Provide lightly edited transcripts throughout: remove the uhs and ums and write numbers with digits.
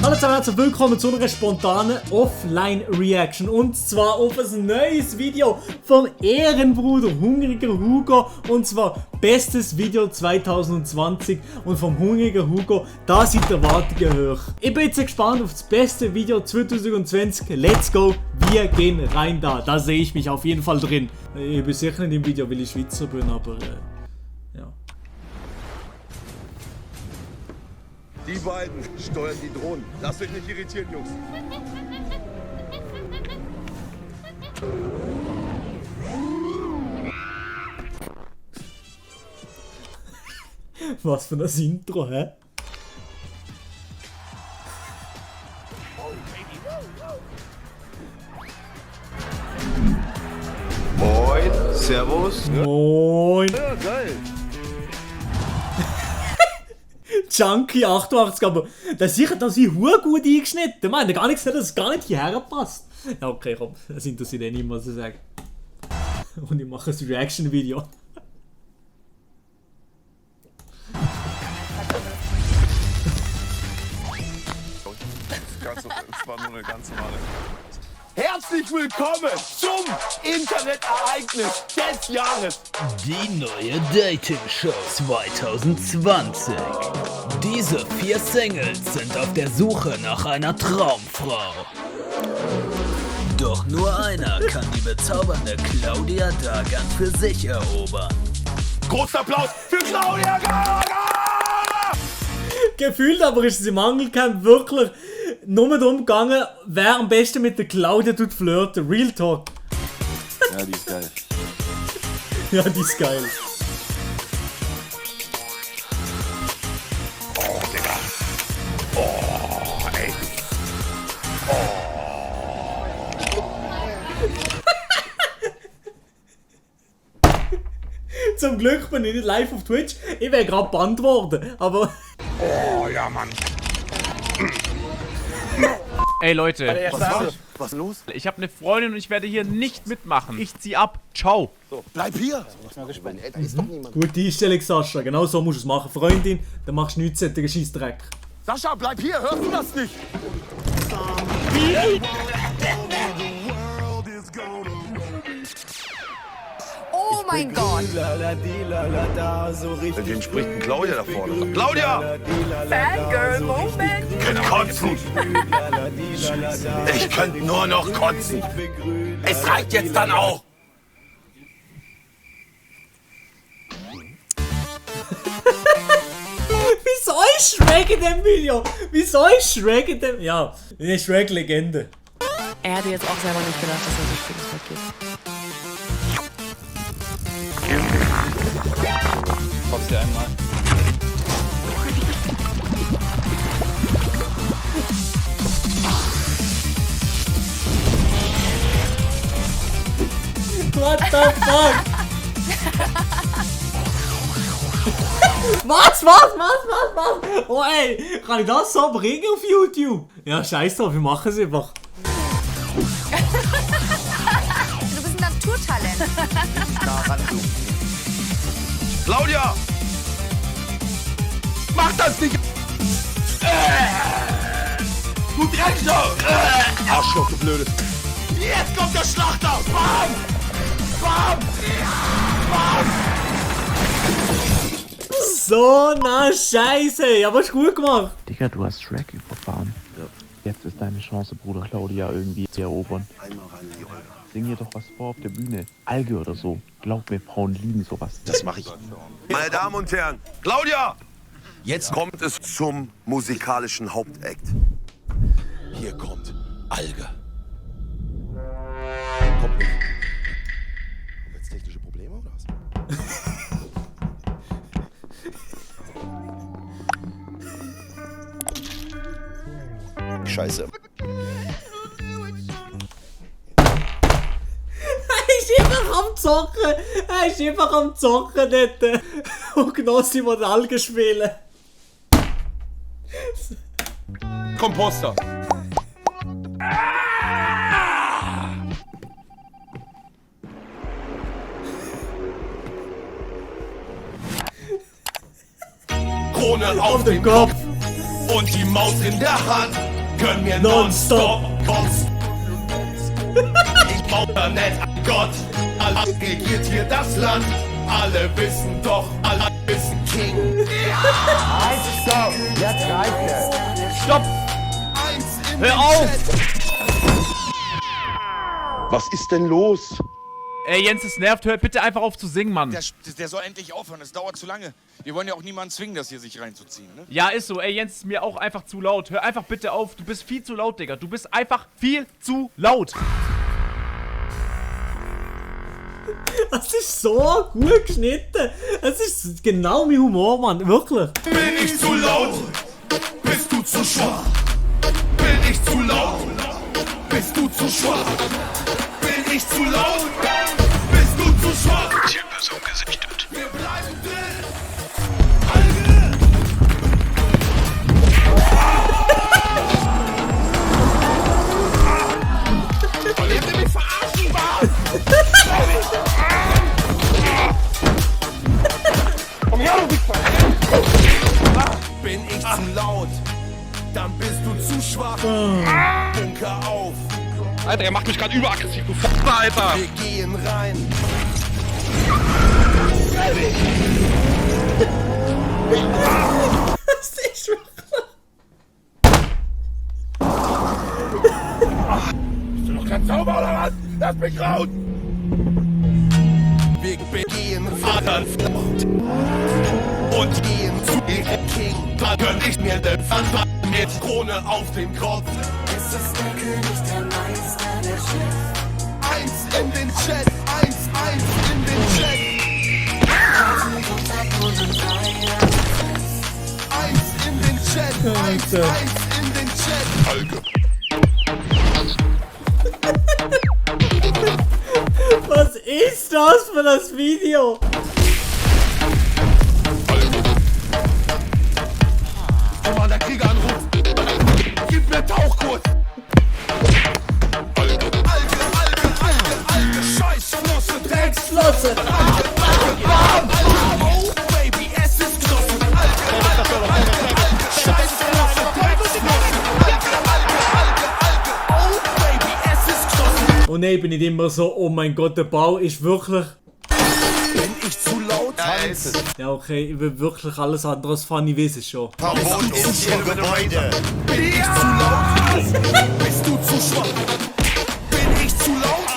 Hallo zusammen, herzlich willkommen zu einer spontanen Offline-Reaction. Und zwar auf ein neues Video vom Ehrenbruder Hungriger Hugo. Und zwar bestes Video 2020. Und vom Hungriger Hugo, da sind die Erwartungen hoch. Ich bin jetzt gespannt auf das beste Video 2020. Let's go, wir gehen rein da. Da sehe ich mich auf jeden Fall drin. Ich bin sicher nicht im Video, weil ich Schweizer bin, aber ja. Die beiden steuern die Drohnen. Lasst euch nicht irritieren, Jungs. Was für ein Intro, hä? Moin, servus. Moin! Ja, geil. Junkie 88, aber das sicher, dass ich hure gut eingeschnitten. Ich meine, gar nichts, dass es gar nicht hierher passt. Ja, okay, komm, das interessiert eh nicht, was ich sage. Und ich mache ein Reaction-Video. Das war nur eine ganz normale. Herzlich willkommen zum Internetereignis des Jahres. Die neue Dating-Show 2020. Diese 4 Singles sind auf der Suche nach einer Traumfrau. Doch nur einer kann die bezaubernde Claudia Dagan für sich erobern. Großen Applaus für Claudia Gaga! Gefühlt aber ist es im Angelcamp wirklich nur darum gegangen, wer am besten mit der Claudia tut flirten. Real Talk. Ja, die ist geil. Ja, die ist geil. Oh, Digga. Oh, ey. Zum Glück bin ich nicht live auf Twitch. Ich wäre gerade gebannt worden, aber... Oh, ja, Mann. Ey Leute, Was ist los? ich habe eine Freundin und ich werde hier nicht mitmachen. Ich zieh ab. Ciao. So, bleib hier. Ich bin mal gespannt. Da ist doch niemand. Gute Einstellung, Sascha. Genau so musst du es machen. Freundin, dann machst du nichts, solchen Scheissdreck. Sascha, bleib hier. Hörst du das nicht? Oh mein Gott! Mit wem spricht denn Claudia da vorne? Claudia! Fangirl-Moment! Könnt kotzen! Ich könnte nur noch kotzen! Es reicht jetzt dann auch! Wieso ist Shrek in dem Video? Wieso ist Shrek in dem... Ja, eine Shrek-Legende. Er hätte jetzt auch selber nicht gedacht, dass er so spät ins Bett geht. Kommst dir einmal. What the fuck? Was? Oh ey, kann ich das so bringen auf YouTube? Ja, scheiß drauf, wir machen es einfach. Du bist ein Naturtalent. Claudia! Mach das nicht! Du Drecksau! Arschloch, du Blödes! Jetzt kommt der Schlachter! Bam! Bam! Bam! So na Scheiße, aber ist gut gemacht. Digga, du hast Shrek überfahren. Ja. Jetzt ist deine Chance, Bruder Claudia irgendwie zu erobern. Einmal rein, die Olga. Sing ihr doch was vor auf der Bühne. Alge oder so. Glaub mir, Frauen lieben sowas. Das mache ich. Meine Damen und Herren, Claudia! Jetzt kommt es zum musikalischen Hauptakt. Hier kommt Alge. Kommt nicht. Haben wir jetzt technische Probleme oder was? Scheiße. Er ist einfach am Zocken dort. Und Gnossi will Algen spielen. Komposter. Krone auf dem Kopf und die Maus in der Hand. gönn mir Nonstop. Ich brauche nicht an Gott. Allah regiert hier das Land. Alle wissen doch, Allah ist ein King. Stopp! Jetzt reicht es! Stopp! Hör auf! Was ist denn los? Ey, Jens, es nervt. Hör bitte einfach auf zu singen, Mann. Der soll endlich aufhören, das dauert zu lange. Wir wollen ja auch niemanden zwingen, das hier sich reinzuziehen, ne? Ja, ist so. Ey, Jens, ist mir auch einfach zu laut. Hör einfach bitte auf. Du bist viel zu laut, Digga. Du bist einfach viel zu laut. Das ist so gut geschnitten. Das ist genau mein Humor, Mann. Wirklich. Bin ich zu laut? Bist du zu schwach? Bin ich zu laut? Bist du zu schwach? Bin ich zu laut? Bist du zu schwach? Zielperson gesichtet. Wir bleiben drin! Alter! Ihr will mich verarschen, Mann! Bin ich zu laut? Dann bist du zu schwach. Bunker auf. Alter, er macht mich gerade überaggressiv, du Fucker, Alter! Wir gehen rein. Das ist wirklich. Bist du noch kein Zauber oder was? Lass mich raus! Wir gehen Vater und gehen zu King. Da gönn ich mir den Vater mit Krone auf dem Kopf. Es ist der König, der Meister, der Chef. Eins in den Chat, eins in den Chat. Eins in den Chat, eins in den Chat. Alge. Was ist das für das Video? Oh Mann, der Krieger anruft. Gib mir Tauchkurs. Alge, Scheißflosse, Drecksflosse. Oh Baby, es ist Knossen. Scheißflosse, Drecksflosse. Oh Baby, es ist Knossen. Und ich bin nicht immer so, oh mein Gott, der Bau ist wirklich... Bin ich zu laut? Ja, okay, ich will wirklich alles andere als funny wissen schon. Verbot ist hier Gebäude. Bin ich zu laut? Bist du zu schwach? Bin ich zu laut?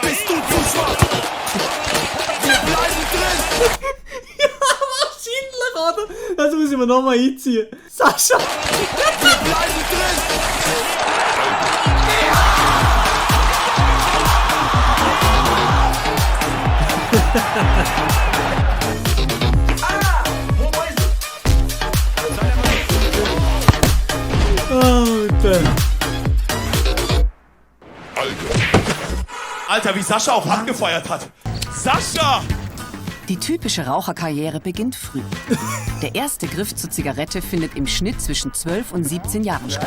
Bist du zu schwach? Wir bleiben drin. Ja, wahrscheinlich, oder? Das muss ich mir nochmal einziehen. Sascha! Wir bleiben drin. Alter. Alter, wie Sascha auch abgefeuert hat. Sascha! Die typische Raucherkarriere beginnt früh. Der erste Griff zur Zigarette findet im Schnitt zwischen 12 und 17 Jahren statt.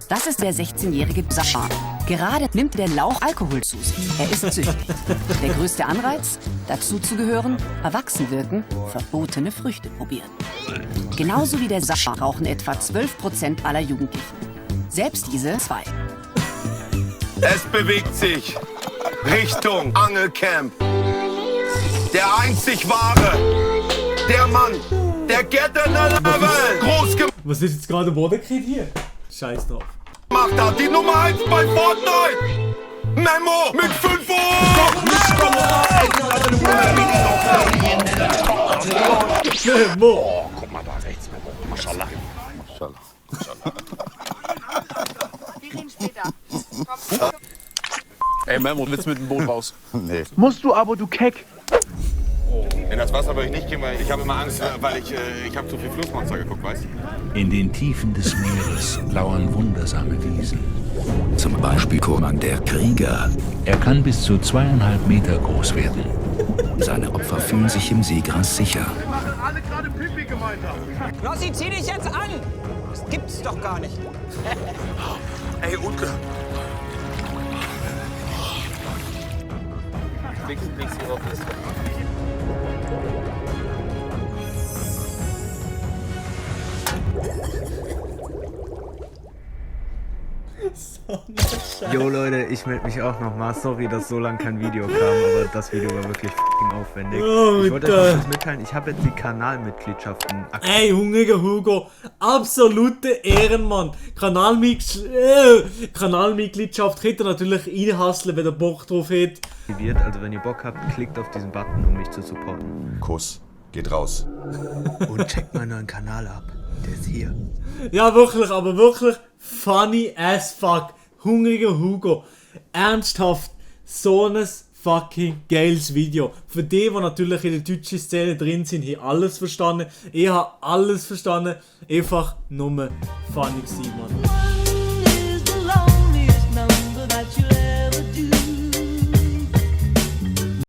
Das ist der 16-jährige Sascha. Gerade nimmt der Lauch Alkohol zu sich. Er ist süchtig. Der größte Anreiz, dazu zu gehören, erwachsen wirken, verbotene Früchte probieren. Genauso wie der Sascha rauchen etwa 12% aller Jugendlichen. Selbst diese zwei. Es bewegt sich Richtung Angelcamp. Der einzig wahre, der Mann, der Get in the Level, groß gemacht Was ist jetzt gerade Bodekrieg hier? Scheiß drauf. hat, die Nummer 1 bei Fortnite. Memo mit 5 Memo. Oh, guck mal da rechts, Memo. Maschallah. Wir reden später. Ey, Memo, willst du mit dem Boot raus? Nee. Musst du aber, du Keck. In das Wasser will ich nicht gehen, weil ich habe immer Angst, weil ich habe zu viel Flussmonster geguckt, weißt du? In den Tiefen des Meeres lauern wundersame Wiesen. Zum Beispiel Koman der Krieger. Er kann bis zu 2,5 Meter groß werden. Seine Opfer fühlen sich im Seegras sicher. Wir machen alle gerade Pipi gemeinsam. Rossi, zieh dich jetzt an! Das gibt's doch gar nicht. Ey, Utke. Links hier drauf ist. Jo Leute, ich melde mich auch nochmal. Sorry, dass so lange kein Video kam, aber das Video war wirklich f***ing aufwendig. Oh, ich wollte euch kurz mitteilen, ich habe jetzt die Kanalmitgliedschaften aktiv. Ey, hungriger Hugo, absolute Ehrenmann. Kanalmitgliedschaft könnt ihr natürlich reinhasseln, wenn ihr Bock drauf habt. Also wenn ihr Bock habt, klickt auf diesen Button, um mich zu supporten. Kuss. Geht raus. Und checkt meinen neuen Kanal ab. Der ist hier. Ja, wirklich, aber wirklich funny as fuck. Hungriger Hugo. Ernsthaft, so ein fucking geiles Video. Für die natürlich in der deutschen Szene drin sind, haben alles verstanden. Ich habe alles verstanden. Einfach nur funny gewesen, Mann.